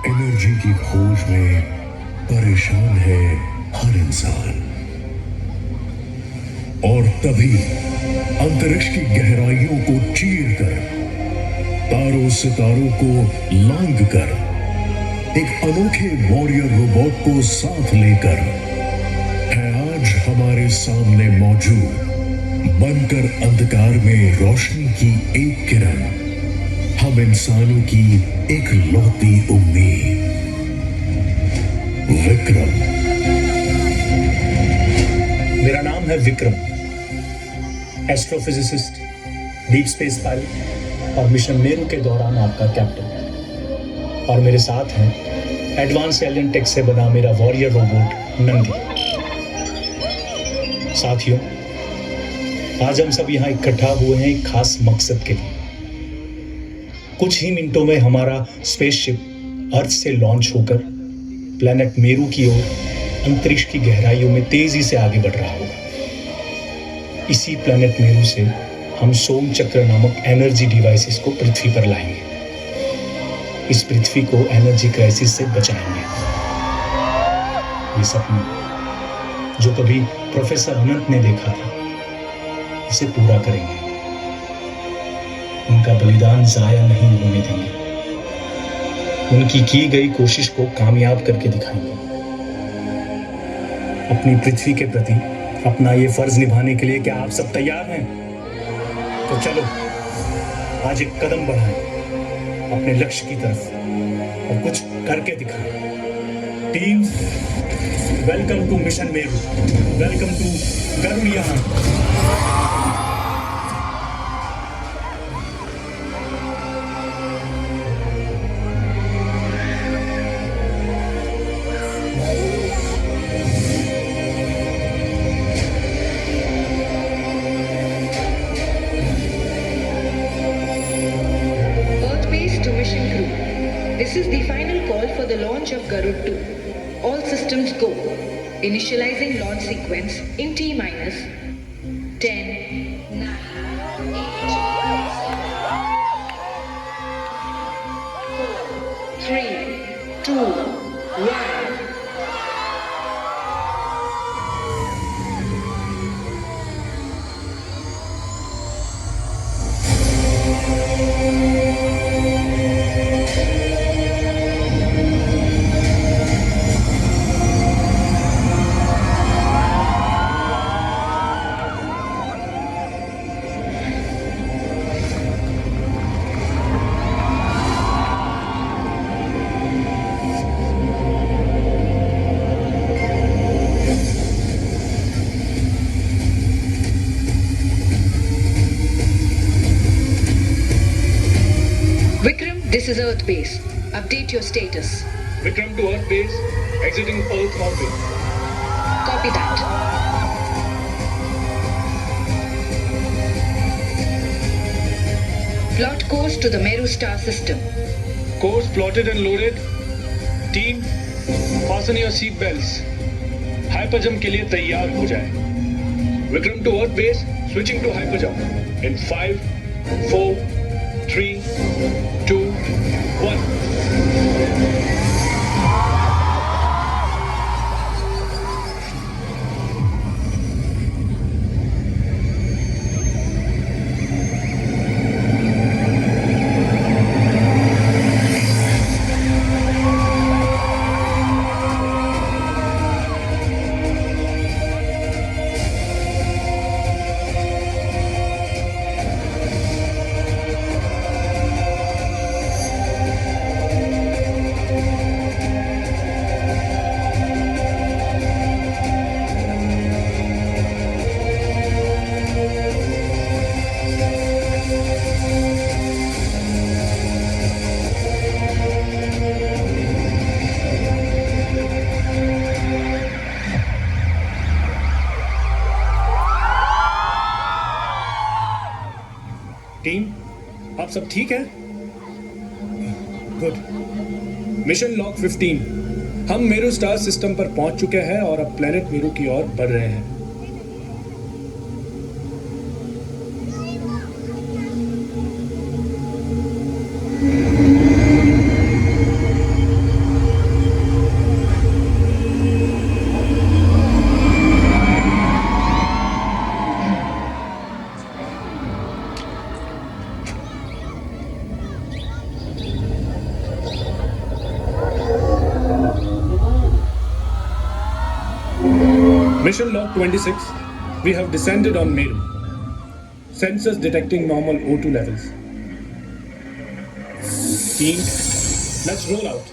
Energy की खोज में परेशान है हर इंसान। और तभी अंतरिक्ष की गहराइयों को चीर कर, तारों सितारों को लांघ कर, एक अनोखे वॉरियर रोबोट को साथ लेकर है आज हमारे सामने मौजूद, बनकर अंधकार में रोशनी की एक किरण, हम इंसानों की एक लौती उम्मीद, विक्रम। मेरा नाम है Vikram, astrophysicist, deep space pilot और मिशन मेरू के दौरान आपका कैप्टन। और मेरे साथ हैं एडवांस एलियन टेक से बना मेरा वॉरियर रोबोट नंदी। साथियों, आज हम सब यहाँ इकट्ठा हुए हैं एक खास मकसद के लिए। कुछ ही मिनटों में हमारा स्पेसशिप अर्थ से लॉन्च होकर प्लैनेट मेरू की ओर अंतरिक्ष की गहराइयों में तेजी से आगे बढ़ रहा होगा। इसी प्लैनेट मेरू से हम सोम चक्र नामक एनर्जी डिवाइसेस को पृथ्वी पर लाएंगे। इस पृथ्वी को एनर्जी क्राइसिस से बचाएंगे। ये सपना जो कभी प्रोफेसर अनंत ने देखा था, इसे पूरा करेंगे। उनका बलिदान जाया नहीं होने देंगे। उनकी की गई कोशिश को कामयाब करके दिखाएंगे। अपनी पृथ्वी के प्रति अपना ये फर्ज निभाने के लिए क्या आप सब तैयार हैं? तो चलो आज एक कदम बढ़ाएं अपने लक्ष्य की तरफ और कुछ करके दिखाएं। Team, welcome to mission Meru, welcome to Garudayan. This is the final call for the launch of Garud 2. All systems go. Initializing launch sequence in T-minus 10, 9, 8, 7, 3, 2, 1. Vikram, this is Earth base. Update your status. Vikram to Earth base, exiting Earth orbit. Copy that. Plot course to the Meru star system. Course plotted and loaded. Team, fasten your seat belts. Hyperjump के लिए तैयार हो जाए. Vikram to Earth base, switching to hyperjump. In 5, 4, 3, 2, 1. Team, आप सब ठीक है? Good. Mission log 15, हम मेरू स्टार सिस्टम पर पहुंच चुके हैं और अब प्लेनेट मेरू की ओर बढ़ रहे हैं। Mission log 26. We have descended on Meru. Sensors detecting normal O2 levels. Team, let's roll out.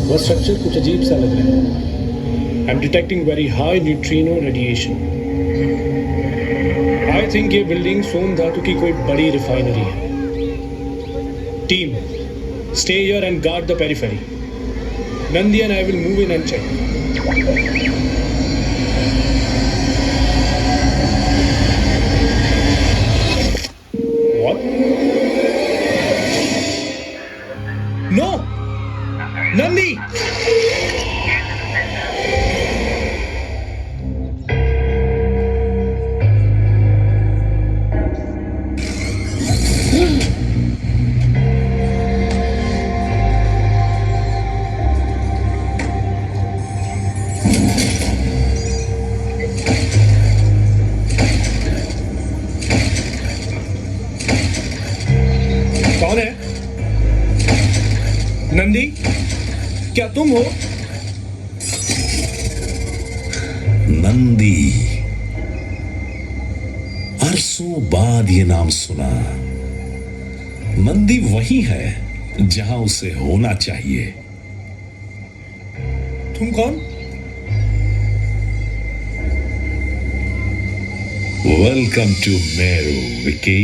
वह स्ट्रक्चर कुछ अजीब सा लग रहा है। I am detecting very high neutrino radiation. I think ये बिल्डिंग सोम धातु की कोई बड़ी रिफाइनरी है। Team, stay here and guard the periphery. Nandi and I will move in and check. What? No! Nandi! कौन है? नंदी, क्या तुम हो? नंदी, अरसों बाद ये नाम सुना। नंदी वही है जहां उसे होना चाहिए। तुम कौन? Welcome to Meru, Vicky.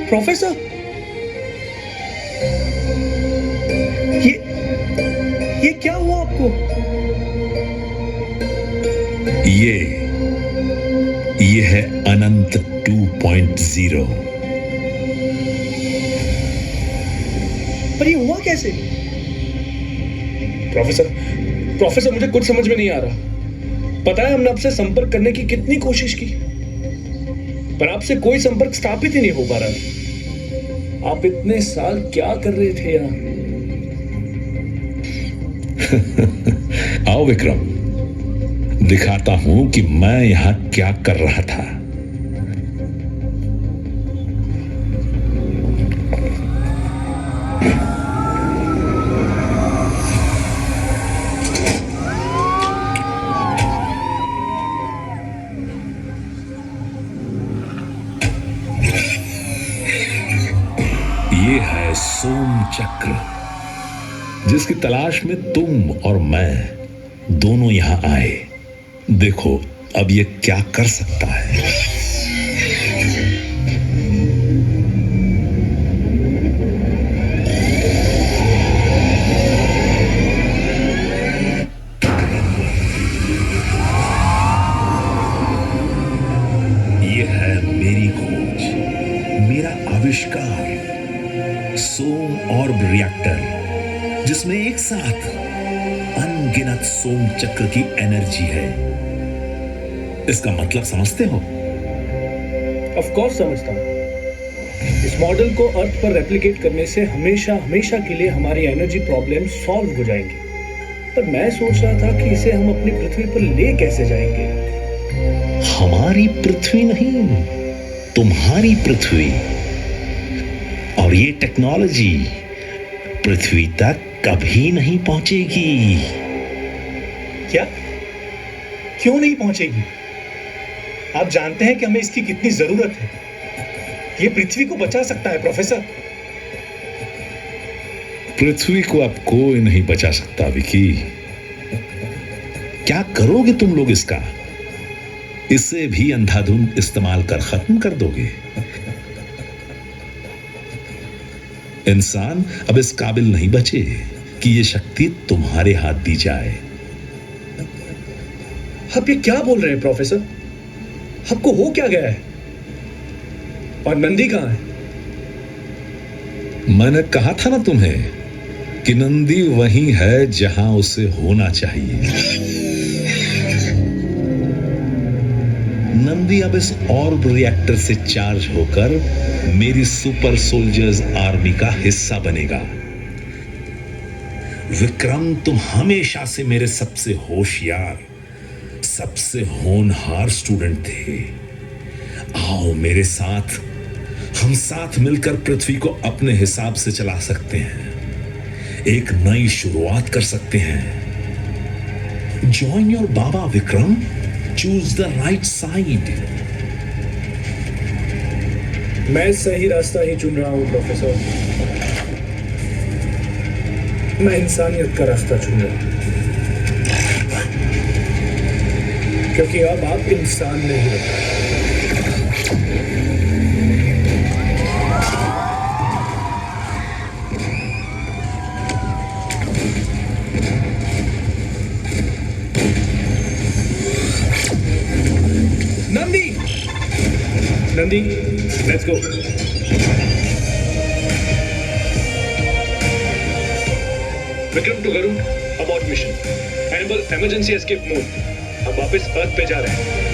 Professor, ये क्या हुआ आपको? ये है अनंत 2.0। पर ये हुआ कैसे? प्रोफेसर मुझे कुछ समझ में नहीं आ रहा। पता है हमने आपसे संपर्क करने की कितनी कोशिश की, पर आपसे कोई संपर्क स्थापित ही नहीं हो पा रहा। आप इतने साल क्या कर रहे थे यहाँ? आओ विक्रम, दिखाता हूं कि मैं यहां क्या कर रहा था। ये है सोम चक्र, जिसकी तलाश में तुम और मैं दोनों यहां आए। देखो अब ये क्या कर सकता है। ये है मेरी खोज, मेरा आविष्कार, सोम ऑर्ब रिएक्टर, जिसमें एक साथ अनगिनत सोम चक्र की एनर्जी है। इसका मतलब समझते हो? ऑफ कोर्स समझता हूं। इस मॉडल को अर्थ पर रेप्लिकेट करने से हमेशा हमेशा के लिए हमारी एनर्जी प्रॉब्लम सॉल्व हो जाएंगी। पर मैं सोच रहा था कि इसे हम अपनी पृथ्वी पर ले कैसे जाएंगे। हमारी पृथ्वी नहीं, तुम्हारी पृथ्वी। और ये टेक्नोलॉजी पृथ्वी तक कभी नहीं पहुंचेगी। क्या? क्यों नहीं पहुंचेगी? आप जानते हैं कि हमें इसकी कितनी जरूरत है। ये पृथ्वी को बचा सकता है प्रोफेसर। पृथ्वी को अब कोई नहीं बचा सकता विकी। क्या करोगे तुम लोग इसका? इसे भी अंधाधुंध इस्तेमाल कर खत्म कर दोगे। इंसान अब इस काबिल नहीं बचे कि यह शक्ति तुम्हारे हाथ दी जाए। आप ये क्या बोल रहे हैं प्रोफेसर? आपको हो क्या गया है? और नंदी कहां है? मैंने कहा था ना तुम्हें कि नंदी वहीं है जहां उसे होना चाहिए। नंदी अब इस ऑर्ब रिएक्टर से चार्ज होकर मेरी सुपर सोल्जर्स आर्मी का हिस्सा बनेगा। विक्रम, तुम हमेशा से मेरे सबसे होशियार, सबसे होनहार स्टूडेंट थे। आओ मेरे साथ, हम साथ मिलकर पृथ्वी को अपने हिसाब से चला सकते हैं, एक नई शुरुआत कर सकते हैं। Join your Baba Vikram, choose the right side. मैं सही रास्ता ही चुन रहा हूं प्रोफेसर। मैं इंसानियत का रास्ता चुन रहा हूं, क्योंकि अब आप इंसान नहीं रहे। Nandi, let's go. Vikram to Garud, abort mission. Enable emergency escape mode. हम वापस अर्थ पे जा रहे हैं।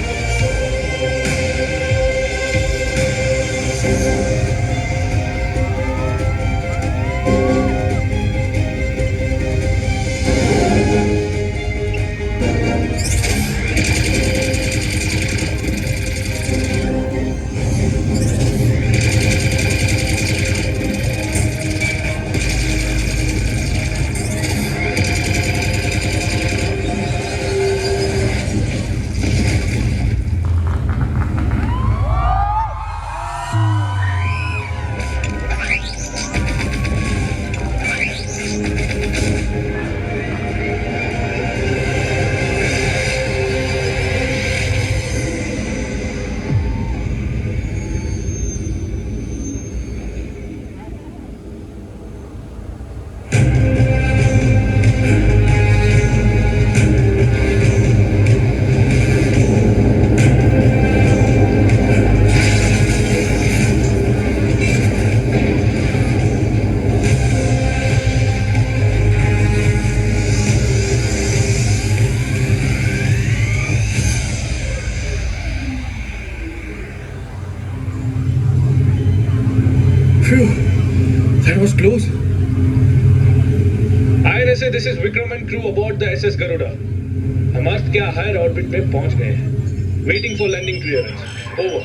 That was close. INSA, this is Vikram and crew aboard the SS Garuda. हम अर्थ के हायर ऑर्बिट में पहुंच गए हैं. Waiting for landing clearance. Over.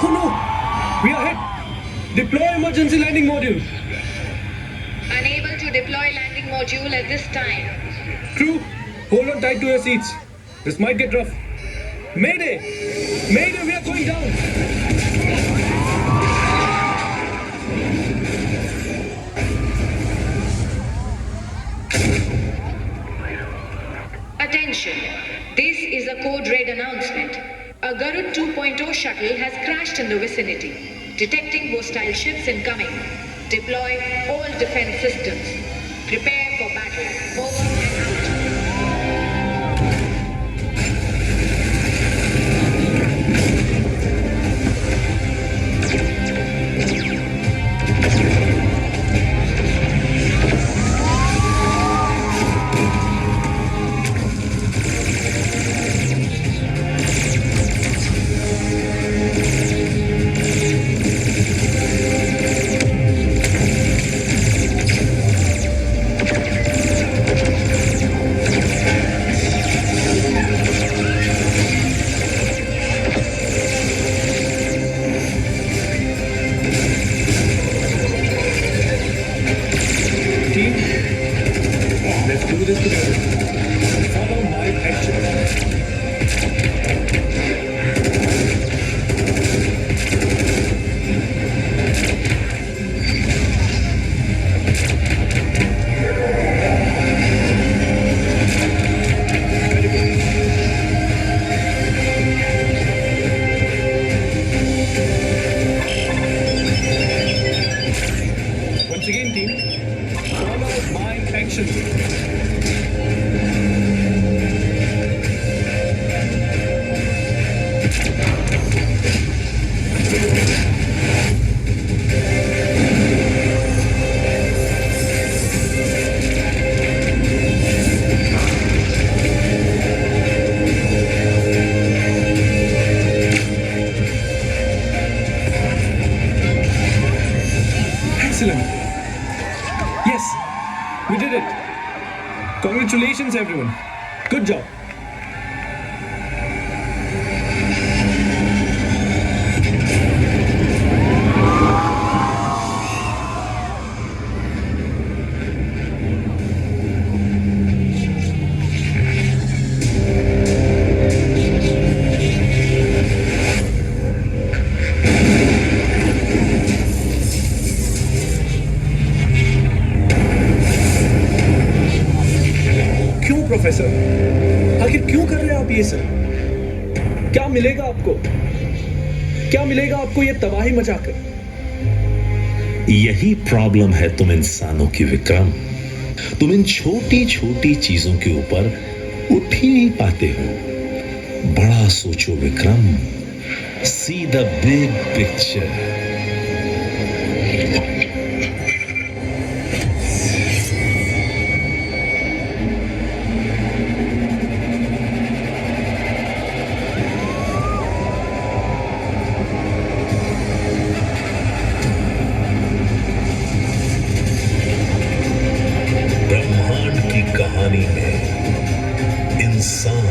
Oh no! We are hit. Deploy emergency landing module. Unable to deploy landing module at this time. Crew, hold on tight to your seats. This might get rough. Mayday! Mayday, we are going down! Attention! This is a code red announcement. A Garud 2.0 shuttle has crashed in the vicinity. Detecting hostile ships incoming. Deploy all defense systems. Prepare for battle. Over and out. Follow my action. Once again, team, follow my action. Excellent. Yes, we did it. Congratulations, everyone. Good job. क्यों professor? आखिर क्यों कर रहे हैं आप ये सब? क्या मिलेगा आपको? क्या मिलेगा आपको ये तबाही मचाकर? यही प्रॉब्लम है तुम इंसानों की, विक्रम। तुम इन छोटी छोटी चीजों के ऊपर उठ ही नहीं पाते हो। बड़ा सोचो Vikram, see the big picture. ब्रह्मांड की कहानी में इंसान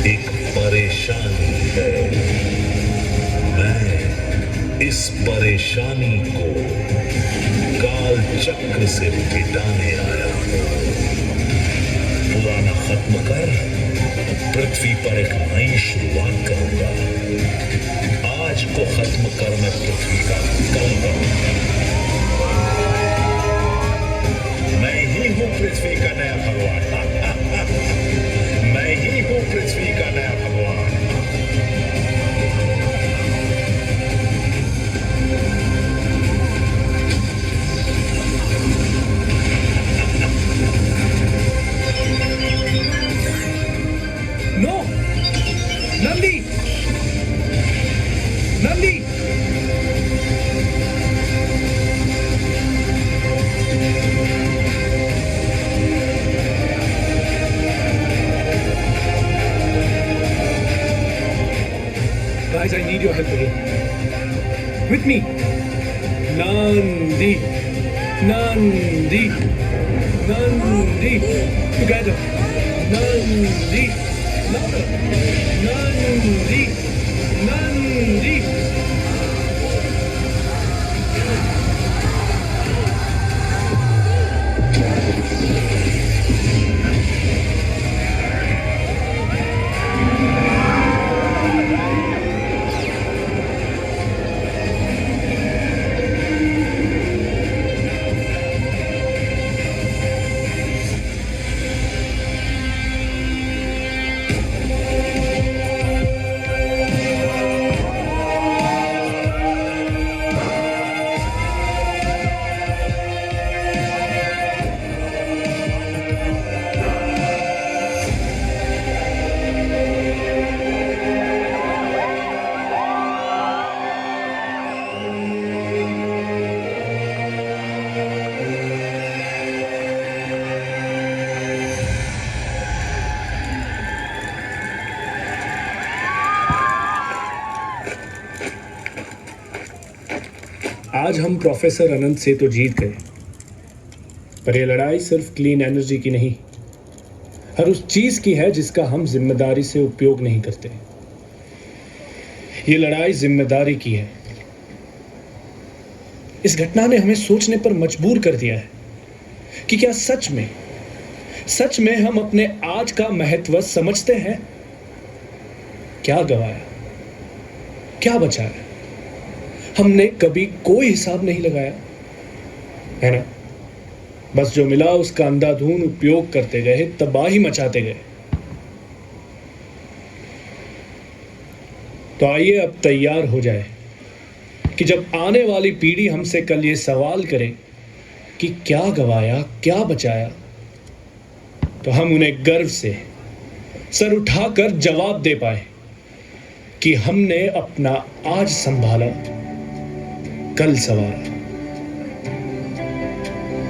एक परेशानी है। मैं इस परेशानी को काल चक्र से मिटाने आया हूं। पुराना खत्म कर पृथ्वी पर एक नई शुरुआत करूंगा। आज को खत्म कर मैं पृथ्वी का कल करूंगा। मैं ही हूं पृथ्वी का नया भगवान। मैं ही हूं पृथ्वी का नया भगवान। No, Nandi, Nandi. Guys, I need your help again. With me. Nandi. Nandi. Nandi. Together. Nandi. Louder. Nandi. Nandi. आज हम प्रोफेसर अनंत से तो जीत गए, पर यह लड़ाई सिर्फ क्लीन एनर्जी की नहीं, हर उस चीज की है जिसका हम जिम्मेदारी से उपयोग नहीं करते। ये लड़ाई जिम्मेदारी की है। इस घटना ने हमें सोचने पर मजबूर कर दिया है कि क्या सच में सच में हम अपने आज का महत्व समझते हैं? क्या गवाया, क्या बचाया, हमने कभी कोई हिसाब नहीं लगाया, है ना? बस जो मिला उसका अंधाधुंध उपयोग करते गए, तबाही मचाते गए। तो आइए अब तैयार हो जाए कि जब आने वाली पीढ़ी हमसे कल ये सवाल करे कि क्या गवाया, क्या बचाया, तो हम उन्हें गर्व से सर उठाकर जवाब दे पाए कि हमने अपना आज संभाला, कल संवारा।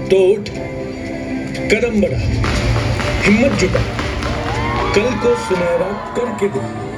तो उठ, कदम बढ़ा, हिम्मत जुटा, कल को सुनहरा करके दो।